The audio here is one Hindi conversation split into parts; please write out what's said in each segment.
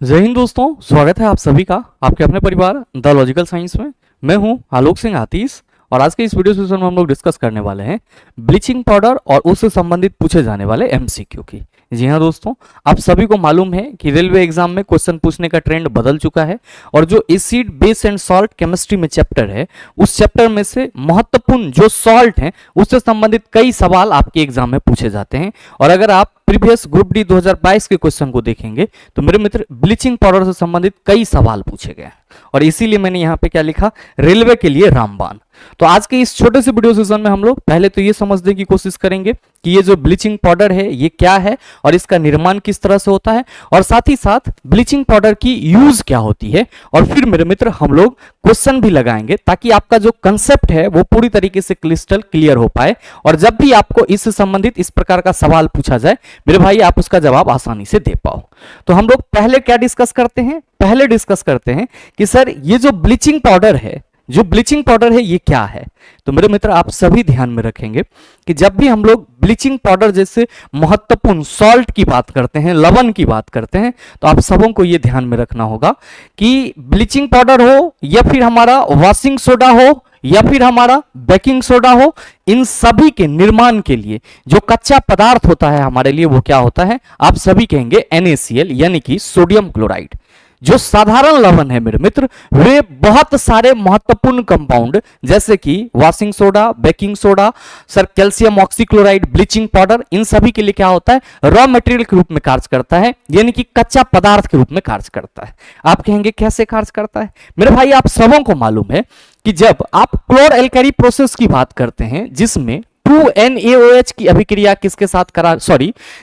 जय हिंद दोस्तों, स्वागत है आप सभी का आपके अपने परिवार द लॉजिकल साइंस में। मैं हूं आलोक सिंह आतीश और आज के इस वीडियो सेशन में हम लोग डिस्कस करने वाले हैं ब्लीचिंग पाउडर और उससे संबंधित पूछे जाने वाले एमसीक्यू की। जी हाँ दोस्तों, आप सभी को मालूम है कि रेलवे एग्जाम में क्वेश्चन पूछने का ट्रेंड बदल चुका है और जो acid base and salt chemistry में चैप्टर है, उस चैप्टर में से महत्वपूर्ण जो सॉल्ट है उससे संबंधित कई सवाल आपके एग्जाम में पूछे जाते हैं। और अगर आप प्रीवियस ग्रुप डी 2022 के क्वेश्चन को देखेंगे तो मेरे मित्र ब्लीचिंग पाउडर से संबंधित कई सवाल पूछे गए और इसीलिए मैंने यहाँ पे क्या लिखा, रेलवे के लिए रामबाण। तो आज के इस छोटे से वीडियो सेशन में हम लोग पहले तो ये समझने की कोशिश करेंगे कि ये जो ब्लीचिंग पाउडर है ये क्या है और इसका निर्माण किस तरह से होता है और साथ ही साथ ब्लीचिंग पाउडर की यूज क्या होती है। और फिर मेरे मित्र हम लोग क्वेश्चन भी लगाएंगे ताकि आपका जो कंसेप्ट है वो पूरी तरीके से क्रिस्टल क्लियर हो पाए और जब भी आपको इससे संबंधित इस प्रकार का सवाल पूछा जाए मेरे भाई आप उसका जवाब आसानी से दे पाओ। तो हम लोग पहले क्या डिस्कस करते हैं, पहले डिस्कस करते हैं कि सर ये जो ब्लीचिंग पाउडर है, जो ब्लीचिंग पाउडर है ये क्या है। तो मेरे मित्र आप सभी ध्यान में रखेंगे कि जब भी हम लोग ब्लीचिंग पाउडर जैसे महत्वपूर्ण सॉल्ट की बात करते हैं, लवण की बात करते हैं, तो आप सबों को ये ध्यान में रखना होगा कि ब्लीचिंग पाउडर हो या फिर हमारा वॉशिंग सोडा हो या फिर हमारा बेकिंग सोडा हो, इन सभी के निर्माण के लिए जो कच्चा पदार्थ होता है हमारे लिए वो क्या होता है, आप सभी कहेंगे NaCl यानी कि सोडियम क्लोराइड। जो साधारण लवण है मेरे मित्र वे बहुत सारे महत्वपूर्ण कंपाउंड जैसे कि washing soda, baking soda, sir calcium oxychloride, bleaching powder, इन सभी के लिए क्या होता है, रॉ मटेरियल के रूप में कार्य करता है यानी कि कच्चा पदार्थ के रूप में कार्य करता है। आप कहेंगे कैसे कार्य करता है। मेरे भाई आप सबों को मालूम है कि जब आप क्लोर एल्कली प्रोसेस की बात करते हैं जिसमें 2NaOH की अभिक्रिया किसके साथ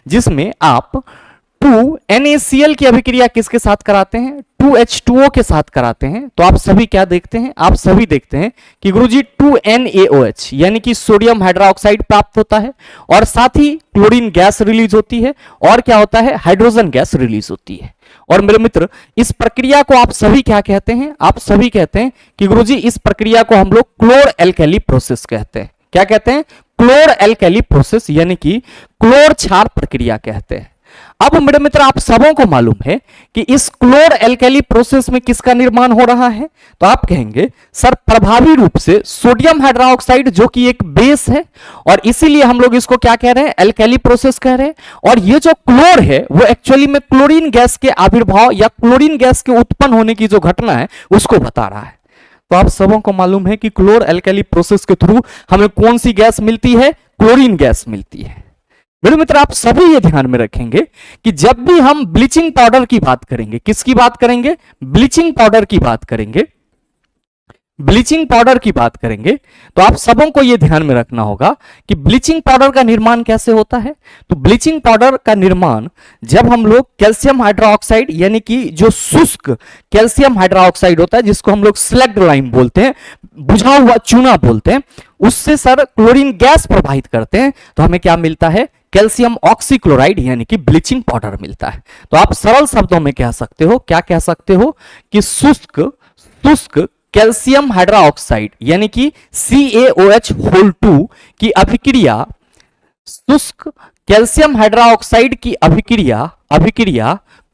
जिसमें आप 2NaCl की अभिक्रिया किसके साथ कराते हैं, 2H2O के साथ कराते हैं, तो आप सभी क्या देखते हैं, आप सभी देखते हैं कि गुरुजी 2NaOH यानी कि सोडियम हाइड्रोक्साइड प्राप्त होता है और साथ ही क्लोरीन गैस रिलीज होती है और क्या होता है, हाइड्रोजन गैस रिलीज होती है। और मेरे मित्र इस प्रक्रिया को आप सभी क्या कहते हैं, आप सभी कहते हैं कि गुरुजी इस प्रक्रिया को हम लोग क्लोर एल्कली प्रोसेस कहते हैं। क्या कहते हैं, क्लोर एल्कली प्रोसेस यानी कि क्लोर क्षार प्रक्रिया कहते हैं। अब मेरे मित्र आप सबों को मालूम है कि इस क्लोर एल्कली प्रोसेस में किसका निर्माण हो रहा है, तो आप कहेंगे सर प्रभावी रूप से सोडियम हाइड्रोक्साइड जो कि एक बेस है और इसीलिए हम लोग इसको क्या कह रहे हैं, एल्कली प्रोसेस कह रहे हैं। और ये जो क्लोर है वो एक्चुअली में क्लोरीन गैस के आविर्भाव या क्लोरीन गैस के उत्पन्न होने की जो घटना है उसको बता रहा है। तो आप सबों को मालूम है कि क्लोर एल्कली प्रोसेस के थ्रू हमें कौन सी गैस मिलती है, क्लोरीन गैस मिलती है। मेरे मित्र आप सभी ये ध्यान में रखेंगे कि जब भी हम ब्लीचिंग पाउडर की बात करेंगे, किसकी बात करेंगे, ब्लीचिंग पाउडर की बात करेंगे, ब्लीचिंग पाउडर की बात करेंगे, तो आप सबों को यह ध्यान में रखना होगा कि ब्लीचिंग पाउडर का निर्माण कैसे होता है। तो ब्लीचिंग पाउडर का निर्माण जब हम लोग कैल्शियम हाइड्रोक्साइड यानी कि जो शुष्क कैल्शियम हाइड्रोक्साइड होता है जिसको हम लोग स्लग्ड लाइम बोलते हैं, बुझा हुआ चूना बोलते हैं, उससे सर क्लोरीन गैस प्रवाहित करते हैं तो हमें क्या मिलता है, कैल्शियम ऑक्सीक्लोराइड यानी कि ब्लीचिंग पाउडर मिलता है। तो आप सरल शब्दों में कह सकते हो, क्या कह सकते हो कि शुष्क कैल्शियम हाइड्रोक्साइड यानी कि CaOH2 की अभिक्रिया, शुष्क कैल्शियम हाइड्रोक्साइड की अभिक्रिया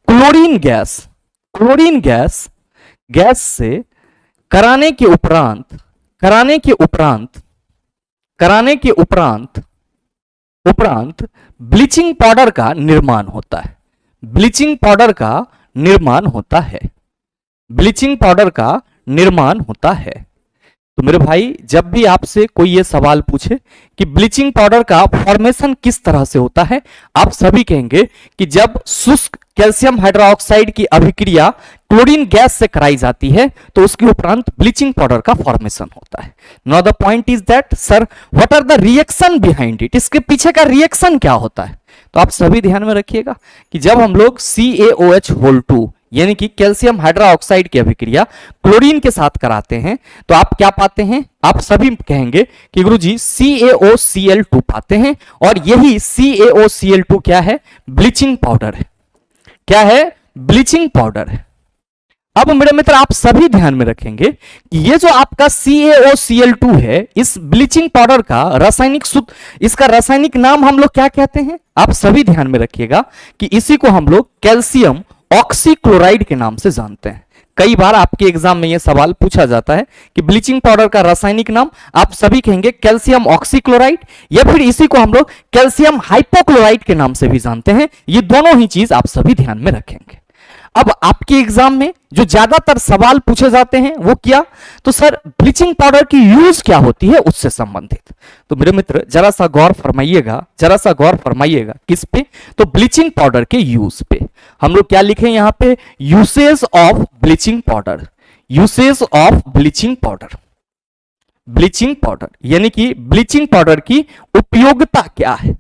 क्लोरीन गैस से कराने के उपरांत ब्लीचिंग पाउडर का निर्माण होता है, ब्लीचिंग पाउडर का निर्माण होता है। तो मेरे भाई जब भी आपसे कोई ये सवाल पूछे कि ब्लीचिंग पाउडर का फॉर्मेशन किस तरह से होता है, आप सभी कहेंगे कि जब शुष्क कैल्शियम हाइड्रोक्साइड की अभिक्रिया क्लोरीन गैस से कराई जाती है तो उसके उपरांत ब्लीचिंग पाउडर का फॉर्मेशन होता है। Now the point is that sir what are the reaction behind it, इसके पीछे का रिएक्शन क्या होता है। तो आप सभी ध्यान में रखिएगा कि जब हम लोग CaOH2 यानी कि कैल्शियम हाइड्रोक्साइड की अभिक्रिया क्लोरीन के साथ कराते हैं तो आप क्या पाते हैं, आप सभी कहेंगे कि गुरुजी CaOCl2 पाते हैं और यही CaOCl2 क्या है, ब्लीचिंग पाउडर है। क्या है, ब्लीचिंग पाउडर है। अब मेरे मित्र आप सभी ध्यान में रखेंगे कि ये जो आपका CaOCl2 है, इस ब्लीचिंग पाउडर का रासायनिक सूत्र, इसका रासायनिक नाम हम लोग क्या कहते हैं, आप सभी ध्यान में रखिएगा कि इसी को हम लोग कैल्शियम ऑक्सीक्लोराइड के नाम से जानते हैं। कई बार आपके एग्जाम में यह सवाल पूछा जाता है कि ब्लीचिंग पाउडर का रासायनिक नाम, आप सभी कहेंगे कैल्शियम ऑक्सीक्लोराइड, या फिर इसी को हम लोग कैल्शियम हाइपोक्लोराइड के नाम से भी जानते हैं। ये दोनों ही चीज आप सभी ध्यान में रखेंगे। अब आपके एग्जाम में जो ज्यादातर सवाल पूछे जाते हैं वो क्या, तो सर ब्लीचिंग पाउडर की यूज क्या होती है उससे संबंधित। तो मेरे मित्र जरा सा गौर फरमाइएगा किस पे, तो ब्लीचिंग पाउडर के यूज पे। हम लोग क्या लिखे यहां पे, usage of bleaching powder, usage of bleaching powder, bleaching powder यानी कि ब्लीचिंग पाउडर की उपयोगिता क्या है।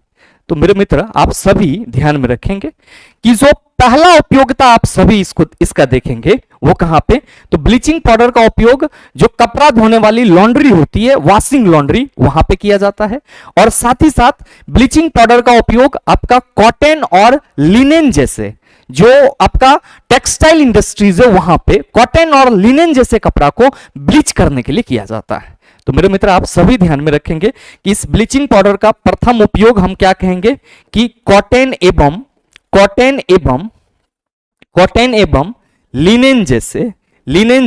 तो मेरे मित्र आप सभी ध्यान में रखेंगे कि जो पहला उपयोगिता आप सभी इसका देखेंगे वो कहां पे, तो ब्लीचिंग पाउडर का उपयोग जो कपड़ा धोने वाली लॉन्ड्री होती है, वॉशिंग लॉन्ड्री, वहां पे किया जाता है। और साथ ही साथ ब्लीचिंग पाउडर का उपयोग आपका कॉटन और लिनेन जैसे जो आपका टेक्सटाइल इंडस्ट्रीज है वहां पे कॉटन और लिनेन जैसे कपड़ा को ब्लीच करने के लिए किया जाता है। तो मेरे मित्र आप सभी ध्यान में रखेंगे कि इस ब्लीचिंग पाउडर का प्रथम उपयोग हम क्या कहेंगे कि कॉटन एवं लिनेन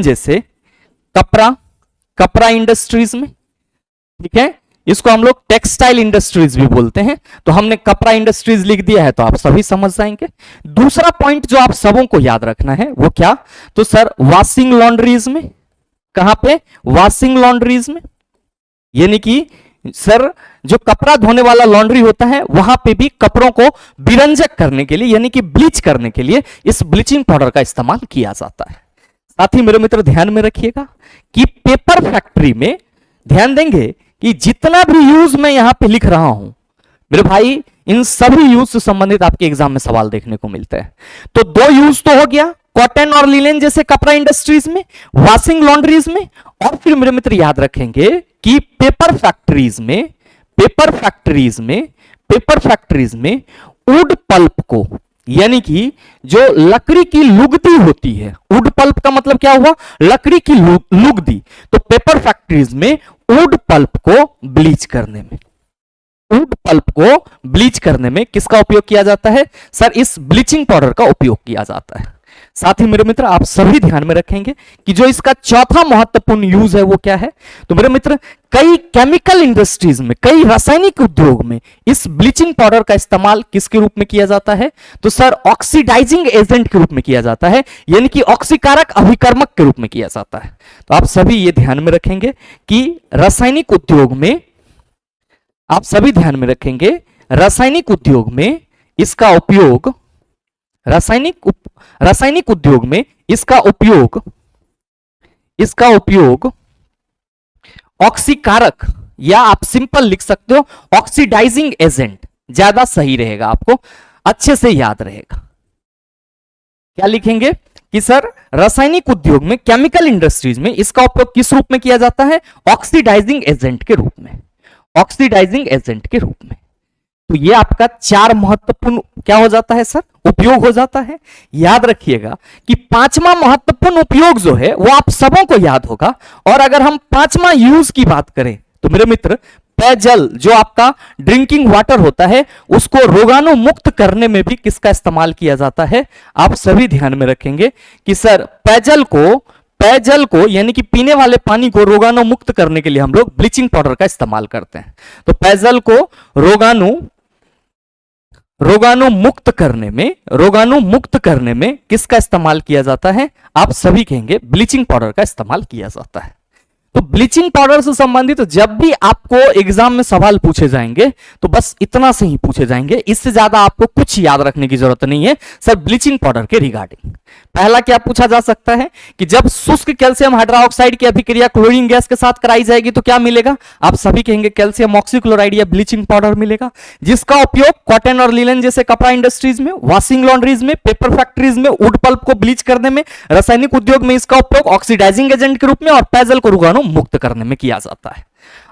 जैसे कपड़ा इंडस्ट्रीज में, ठीक है, इसको हम लोग टेक्सटाइल इंडस्ट्रीज भी बोलते हैं। तो हमने कपड़ा इंडस्ट्रीज लिख दिया है तो आप सभी समझ जाएंगे। दूसरा पॉइंट जो आप सबों को याद रखना है वो क्या, तो सर वॉशिंग लॉन्ड्रीज में, कहां पे, वॉशिंग लॉन्ड्रीज में, यानी कि सर जो कपड़ा धोने वाला लॉन्ड्री होता है वहां पे भी कपड़ों को विरंजक करने के लिए यानी कि ब्लीच करने के लिए इस ब्लीचिंग पाउडर का इस्तेमाल किया जाता है। साथ ही मेरे मित्र ध्यान में रखिएगा कि पेपर फैक्ट्री में, ध्यान देंगे कि जितना भी यूज मैं यहां पे लिख रहा हूं मेरे भाई, इन सभी यूज से संबंधित आपके एग्जाम में सवाल देखने को मिलते हैं। तो दो यूज तो हो गया, कॉटन और लिनेन जैसे कपड़ा इंडस्ट्रीज में, वॉशिंग लॉन्ड्रीज में, और फिर मेरे मित्र याद रखेंगे कि पेपर फैक्ट्रीज में वुड पल्प को, यानी कि जो लकड़ी की लुगदी होती है, वुड पल्प का मतलब क्या हुआ, लकड़ी की लुगदी। तो पेपर फैक्ट्रीज में वुड पल्प को ब्लीच करने में किसका उपयोग किया जाता है, सर इस ब्लीचिंग पाउडर का उपयोग किया जाता है। साथ ही मेरे मित्र आप सभी ध्यान में रखेंगे कि जो इसका चौथा महत्वपूर्ण यूज है वो क्या है, तो मेरे मित्र कई केमिकल इंडस्ट्रीज में, कई रासायनिक उद्योग में इस ब्लीचिंग पाउडर का इस्तेमाल किसके रूप में किया जाता है, तो सर ऑक्सीडाइजिंग एजेंट के रूप में किया जाता है, यानी कि ऑक्सीकारक अभिकर्मक के रूप में किया जाता है। तो आप सभी ये ध्यान में रखेंगे कि रासायनिक उद्योग में, आप सभी ध्यान में रखेंगे रासायनिक उद्योग में इसका उपयोग, रासायनिक उद्योग में इसका उपयोग ऑक्सीकारक, या आप सिंपल लिख सकते हो ऑक्सीडाइजिंग एजेंट, ज्यादा सही रहेगा, आपको अच्छे से याद रहेगा। क्या लिखेंगे कि सर रासायनिक उद्योग में, केमिकल इंडस्ट्रीज में इसका उपयोग किस रूप में किया जाता है, ऑक्सीडाइजिंग एजेंट के रूप में, ऑक्सीडाइजिंग एजेंट के रूप में। तो ये आपका चार महत्वपूर्ण क्या हो जाता है सर, उपयोग हो जाता है। याद रखिएगा कि पांचवा महत्वपूर्ण उपयोग जो है वो आप सबों को याद होगा। और अगर हम पांचवा यूज की बात करें तो मेरे मित्र पेयजल, जो आपका ड्रिंकिंग वाटर होता है, उसको रोगाणु मुक्त करने में भी किसका इस्तेमाल किया जाता है, आप सभी ध्यान में रखेंगे कि सर पेयजल को यानी कि पीने वाले पानी को रोगाणु मुक्त करने के लिए हम लोग ब्लीचिंग पाउडर का इस्तेमाल करते हैं। तो पेयजल को रोगाणु मुक्त करने में किसका इस्तेमाल किया जाता है, आप सभी कहेंगे ब्लीचिंग पाउडर का इस्तेमाल किया जाता है। तो ब्लीचिंग पाउडर से संबंधित जब भी आपको एग्जाम में सवाल पूछे जाएंगे तो बस इतना से ही पूछे जाएंगे, इससे ज्यादा आपको कुछ याद रखने की जरूरत नहीं है सर ब्लीचिंग पाउडर के रिगार्डिंग। पहला क्या पूछा जा सकता है कि जब शुष्क कैल्शियम हाइड्रोक्साइड की अभिक्रिया क्लोरीन गैस के साथ कराई जाएगी तो क्या मिलेगा, आप सभी कहेंगे कैल्शियम ऑक्सीक्लोराइड या ब्लीचिंग पाउडर मिलेगा, जिसका उपयोग कॉटन और लिनन जैसे कपड़ा इंडस्ट्रीज में, वॉशिंग लॉन्ड्रीज में, पेपर फैक्ट्रीज में वुड पल्प को ब्लीच करने में, रासायनिक उद्योग में इसका उपयोग ऑक्सीडाइजिंग एजेंट के रूप में और पेयजल को रोगाणु मुक्त करने में किया जाता है।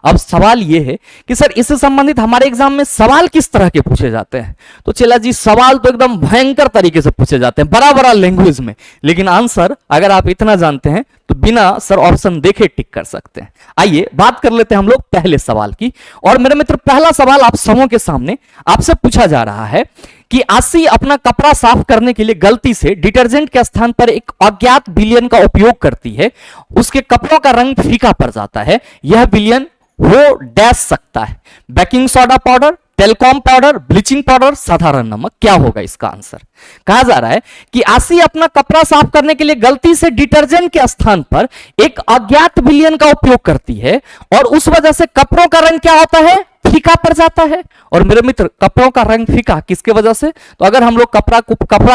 अब सवाल यह है कि सर इससे संबंधित हमारे एग्जाम में सवाल किस तरह के पूछे जाते हैं, तो चला जी सवाल तो एकदम भयंकर तरीके से पूछे जाते हैं, बड़ा बड़ा लैंग्वेज में, लेकिन आंसर अगर आप इतना जानते हैं तो बिना सर ऑप्शन देखे टिक कर सकते हैं। आइए बात कर लेते हैं हम लोग पहले सवाल की। और मेरे मित्र पहला सवाल आप सबों के सामने आपसे पूछा जा रहा है कि आशी अपना कपड़ा साफ करने के लिए गलती से डिटर्जेंट के स्थान पर एक अज्ञात विलयन का उपयोग करती है, उसके कपड़ों का रंग फीका पड़ जाता है, यह विलयन हो डैश सकता है, baking soda powder, telecom powder, bleaching powder, साधारण नमक। क्या होगा इसका आंसर? कहा जा रहा है कि आशी अपना कपड़ा साफ करने के लिए गलती से डिटर्जेंट के स्थान पर एक अज्ञात विलयन का उपयोग करती है और उस वजह से कपड़ों का रंग क्या होता है? फीका पड़ जाता है। और मेरे मित्र, कपड़ों का रंग फीका किसके वजह से? तो अगर हम लोग कपड़ा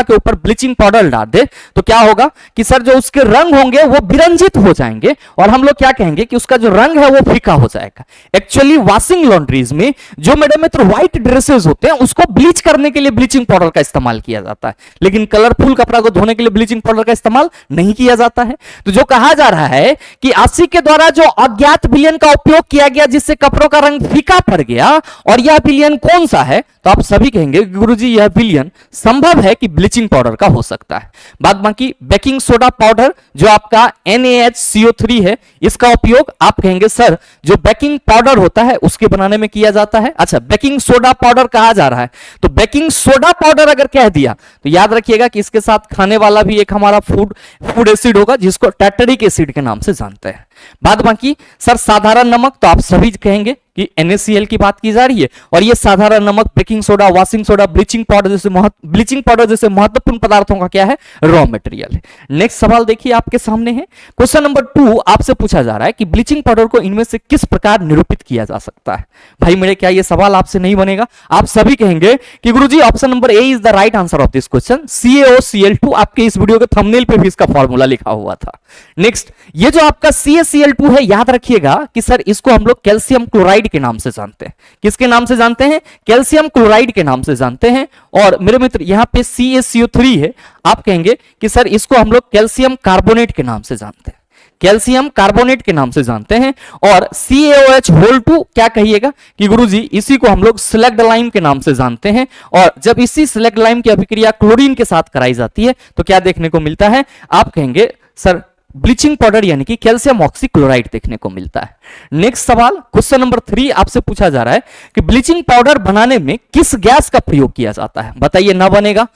के ऊपर ब्लीचिंग पाउडर डाल दे तो क्या होगा कि सर जो उसके रंग होंगे वो विरंजित हो जाएंगे और हम लोग क्या कहेंगे कि उसका जो रंग है वो फीका हो जाएगा। एक्चुअली वॉशिंग लॉन्ड्रीज में जो मेरे मित्र व्हाइट ड्रेसेस होते हैं उसको ब्लीच करने के लिए ब्लीचिंग पाउडर का इस्तेमाल किया जाता है, लेकिन कलरफुल कपड़ा को धोने के लिए ब्लीचिंग पाउडर का इस्तेमाल नहीं किया जाता है। तो जो कहा जा रहा है कि आशी के द्वारा जो अज्ञात विलयन का उपयोग किया गया जिससे कपड़ों का रंग फीका पड़ गया, और यह विलयन कौन सा है? तो आप सभी कहेंगे गुरुजी यह विलयन संभव है कि ब्लीचिंग पाउडर का हो सकता है। बाद बाकी बेकिंग सोडा पाउडर जो आपका NaHCO3 है, इसका उपयोग आप कहेंगे सर जो बेकिंग पाउडर होता है उसके बनाने में किया जाता है। अच्छा, बेकिंग सोडा पाउडर कहा जा रहा है तो बेकिंग सोडा पाउडर अगर कह दिया तो याद रखिएगा कि इसके साथ खाने वाला भी एक हमारा फूड एसिड होगा जिसको टैटरिक एसिड के नाम से जानते हैं। बाद बाकी सर साधारण नमक, तो आप सभी कहेंगे कि NaCl की बात की जा रही है और ये साधारण नमक, baking soda, washing soda, bleaching powder जैसे महत्वपूर्ण पदार्थों का क्या है? रॉ मटेरियल है। नेक्स्ट सवाल देखिए आपके सामने है, क्वेश्चन नंबर 2 आपसे पूछा जा रहा है कि ब्लीचिंग पाउडर को इनमें से किस प्रकार निरूपित किया जा सकता है? भाई मेरे, क्या ये सवाल आपसे नहीं बनेगा? आप सभी कहेंगे कि गुरुजी option number A is the right answer of this question. CaOCl2 आपके इस वीडियो के थंबनेल पे भी इसका फॉर्मूला लिखा हुआ था। नेक्स्ट, ये जो आपका CaCl2 है, याद रखिएगा कि सर इसको हम लोग कैल्शियम क्लोराइड के नाम से जानते हैं। किसके नाम से जानते हैं? कैल्शियम क्लोराइड के नाम से जानते हैं। और मेरे मित्र यहां पे CaCO3 है, आप कहेंगे कि सर इसको हम लोग कैल्शियम कार्बोनेट के नाम से जानते हैं, कैल्शियम कार्बोनेट के नाम से जानते हैं। और CaOH2 क्या कहिएगा कि गुरुजी इसी को हम लोग स्लग्ड लाइम के नाम से जानते हैं। और जब इसी स्लग्ड लाइम की अभिक्रिया क्लोरीन के साथ कराई जाती है तो क्या देखने को मिलता है? आप कहेंगे सर ब्लीचिंग पाउडर यानी कि कैल्शियम ऑक्सीक्लोराइड देखने को मिलता है। नेक्स्ट सवाल क्वेश्चन नंबर 3 आपसे पूछा जा रहा है कि ब्लीचिंग पाउडर बनाने में किस गैस का प्रयोग किया जाता है? बताइए, ना बनेगा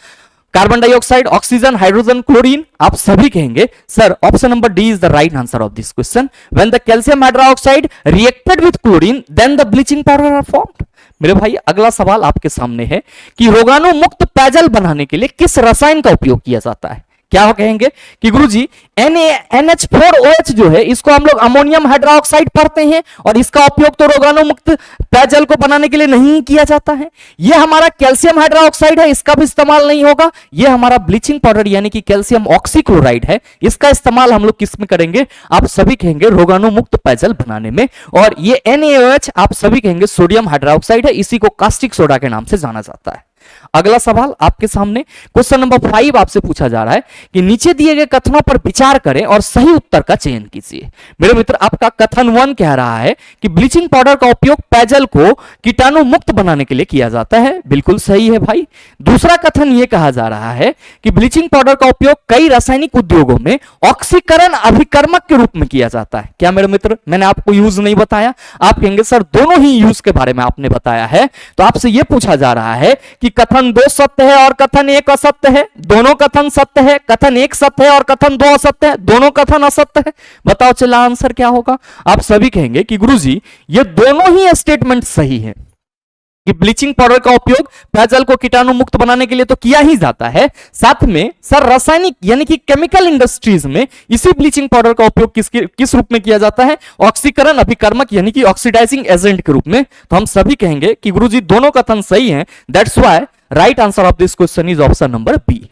carbon dioxide, oxygen, hydrogen, chlorine. आप सभी कहेंगे sir option number D is the right answer of this question. When the calcium hydroxide reacted with chlorine then the bleaching powder are formed. मेरे भाई अगला सवाल आपके सामने है कि रोगाणु मुक्त पेयजल बनाने के लिए किस रसायन का उपयोग किया जाता है? क्या हो कहेंगे कि गुरुजी NaNH4OH जो है इसको हम लोग अमोनियम हाइड्रोक्साइड पढ़ते हैं और इसका उपयोग तो रोगाणु मुक्त पेयजल को बनाने के लिए नहीं किया जाता है। यह हमारा कैल्शियम हाइड्रोक्साइड है, इसका भी इस्तेमाल नहीं होगा। यह हमारा ब्लीचिंग पाउडर यानी कि कैल्शियम ऑक्सीक्लोराइड है, इसका इस्तेमाल हम लोग किस में करेंगे? आप सभी कहेंगे रोगाणु मुक्त पेयजल बनाने में। और ये NaOH आप सभी कहेंगे सोडियम हाइड्रोक्साइड है, इसी को कास्टिक सोडा के नाम से जाना जाता है। अगला सवाल आपके सामने क्वेश्चन नंबर 5 आपसे पूछा जा रहा है कि नीचे दिए गए कथनों पर विचार करें और सही उत्तर का चयन कीजिए। मेरे मित्र आपका कथन 1 कह रहा है कि ब्लीचिंग पाउडर का उपयोग पेयजल को कीटाणु मुक्त बनाने के लिए किया जाता है, बिल्कुल सही है भाई। दूसरा कथन यह कहा जा रहा है कि ब्लीचिंग पाउडर का उपयोग कई रासायनिक उद्योगों में ऑक्सीकरण अभिकर्मक के रूप में किया जाता है। क्या मेरे मित्र मैंने आपको यूज नहीं बताया? आप कहेंगे सर दोनों ही यूज के बारे में आपने बताया है। तो आपसे यह पूछा जा रहा है कि कथन 2 सत्य है और कथन 1 असत्य है, दोनों कथन सत्य है, कथन 1 सत्य है और कथन 2 असत्य है, दोनों कथन असत्य है। बताओ चला आंसर क्या होगा? आप सभी कहेंगे कि गुरुजी ये दोनों ही स्टेटमेंट सही है कि ब्लीचिंग पाउडर का उपयोग पेयजल को कीटाणु मुक्त बनाने के लिए तो किया ही जाता है, साथ में सर रासायनिक यानी कि केमिकल इंडस्ट्रीज में इसी ब्लीचिंग पाउडर का उपयोग किस रूप में किया जाता है? ऑक्सीकरण अभिकर्मक यानी कि ऑक्सीडाइजिंग एजेंट के रूप में। तो हम सभी कहेंगे कि गुरुजी दोनों कथन सही हैं, that's why right answer of this question is option number B.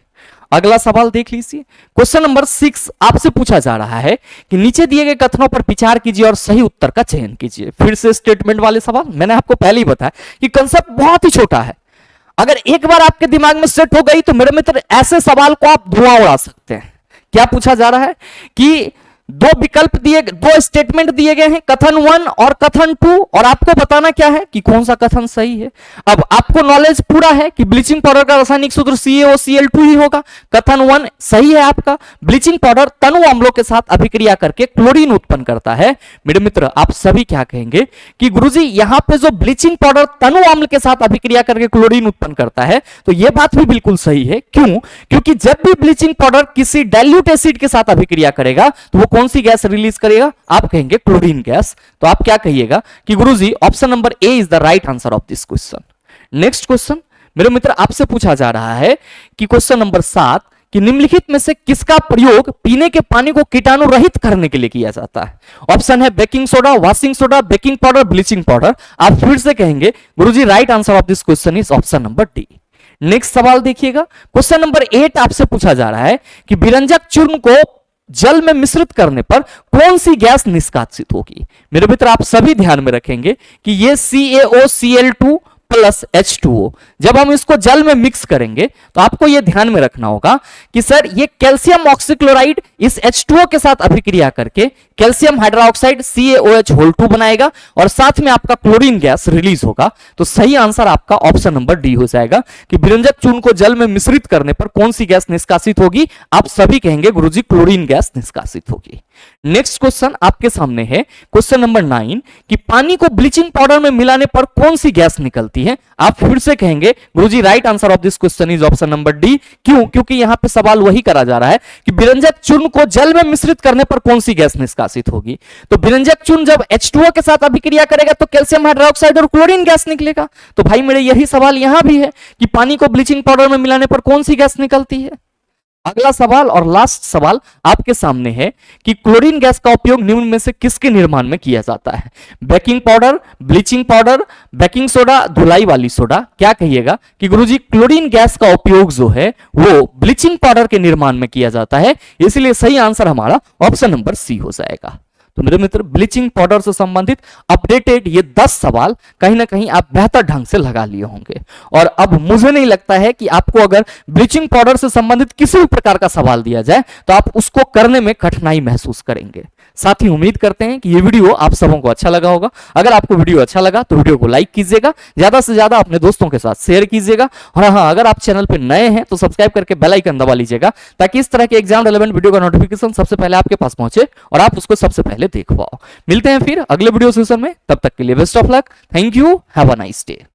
अगला सवाल देख लीजिए क्वेश्चन नंबर 6 आपसे पूछा जा रहा है कि नीचे दिए गए कथनों पर विचार कीजिए और सही उत्तर का चयन कीजिए। फिर से स्टेटमेंट वाले सवाल, मैंने आपको पहले ही बताया कि कंसेप्ट बहुत ही छोटा है, अगर एक बार आपके दिमाग में सेट हो गई तो मेरे मित्र ऐसे सवाल को आप धुआं उड़ा सकते हैं। क्या पूछा जा रहा है कि दो विकल्प दिए, दो स्टेटमेंट दिए गए हैं, कथन 1 और कथन 2, और आपको बताना क्या है कि कौन सा कथन सही है। अब आपको नॉलेज पूरा है कि ब्लीचिंग पाउडर का रासायनिक सूत्र CaOCl2 ही होगा। कथन 1 सही है आपका, ब्लीचिंग पाउडर तनु अम्लों के साथ अभिक्रिया करके क्लोरीन उत्पन्न करता है। मेरे मित्र आप सभी क्या कहेंगे कि गुरुजी यहां पे जो ब्लीचिंग पाउडर तनु अम्ल के साथ अभिक्रिया करके क्लोरीन उत्पन्न करता है, तो यह बात भी बिल्कुल सही है। क्यों? क्योंकि जब भी ब्लीचिंग पाउडर किसी डाइल्यूट एसिड के साथ अभिक्रिया करेगा तो वो कौन सी गैस रिलीज करेगा? आप कहेंगे क्लोरीन गैस। तो आप क्या कहिएगा कि गुरुजी option number A is the right answer of this question. Next question मेरे मित्र आपसे पूछा जा रहा है कि क्वेश्चन नंबर 7 कि निम्नलिखित में से किसका प्रयोग पीने के पानी को कीटाणु रहित करने के लिए किया जाता है? ऑप्शन है baking soda, washing soda, baking powder, bleaching powder. आप फिर से कहेंगे गुरुजी right answer of this question is option number D. Next सवाल देखिएगा, क्वेश्चन नंबर 8 आपसे पूछा जा रहा है कि विरंजक चूर्ण को जल में मिश्रित करने पर कौन सी गैस निष्कासित होगी? मेरे मित्र आप सभी ध्यान में रखेंगे कि ये CaOCl2 प्लस H2O, जब हम इसको जल में मिक्स करेंगे तो आपको यह ध्यान में रखना होगा कि सर ये कैल्शियम ऑक्सीक्लोराइड इस H2O के साथ अभिक्रिया करके कैल्शियम हाइड्रोक्साइड CaOH2 बनाएगा और साथ में आपका क्लोरीन गैस रिलीज होगा। तो सही आंसर आपका ऑप्शन नंबर डी हो जाएगा कि विरंजक चूर्ण को जल में मिश्रित करने पर कौन सी गैस निष्कासित होगी? आप सभी कहेंगे गुरुजी क्लोरीन गैस निष्कासित होगी। नेक्स्ट क्वेश्चन आपके सामने है क्वेश्चन नंबर 9 कि पानी को ब्लीचिंग पाउडर में मिलाने पर कौन सी गैस निकलती है? आप फिर से कहेंगे गुरुजी right answer of this question is option number D. क्यों? क्योंकि यहां पे सवाल वही करा जा रहा है कि विरंजक चूर्ण को जल में मिश्रित करने पर कौन सी गैस निष्कासित होगी। तो विरंजक चूर्ण जब H2O के साथ अभिक्रिया करेगा तो कैल्शियम हाइड्रोक्साइड और क्लोरीन गैस निकलेगा। तो भाई मेरे यही सवाल यहां भी है कि पानी को ब्लीचिंग पाउडर में मिलाने पर कौन सी गैस निकलती है। अगला सवाल और लास्ट सवाल आपके सामने है कि क्लोरीन गैस का उपयोग निम्न में से किसके निर्माण में किया जाता है? Baking powder, bleaching powder, baking soda, धुलाई वाली सोडा। क्या कहिएगा कि गुरुजी क्लोरीन गैस का उपयोग जो है वो ब्लीचिंग पाउडर के निर्माण में किया जाता है, इसलिए सही आंसर हमारा ऑप्शन नंबर सी हो जाएगा। तो मेरे मित्र ब्लीचिंग पाउडर से संबंधित अपडेटेड ये 10 सवाल कहीं ना कहीं आप बेहतर ढंग से लगा लिए होंगे, और अब मुझे नहीं लगता है कि आपको अगर ब्लीचिंग पाउडर से संबंधित किसी भी प्रकार का सवाल दिया जाए तो आप उसको करने में कठिनाई महसूस करेंगे। साथ ही उम्मीद करते हैं कि ये वीडियो आप सबों को अच्छा लगा होगा। अगर आपको वीडियो अच्छा लगा तो वीडियो को लाइक कीजिएगा, ज्यादा से ज्यादा अपने दोस्तों के साथ शेयर कीजिएगा, और हाँ अगर आप चैनल पे नए हैं तो सब्सक्राइब करके बेल आइकन दबा लीजिएगा ताकि इस तरह के एग्जाम रिलेवेंट वीडियो का नोटिफिकेशन सबसे पहले आपके पास पहुंचे और आप उसको सबसे पहले देख पाओ। मिलते हैं फिर अगले वीडियो सेशन में, तब तक के लिए best of luck. Thank you, have a nice day.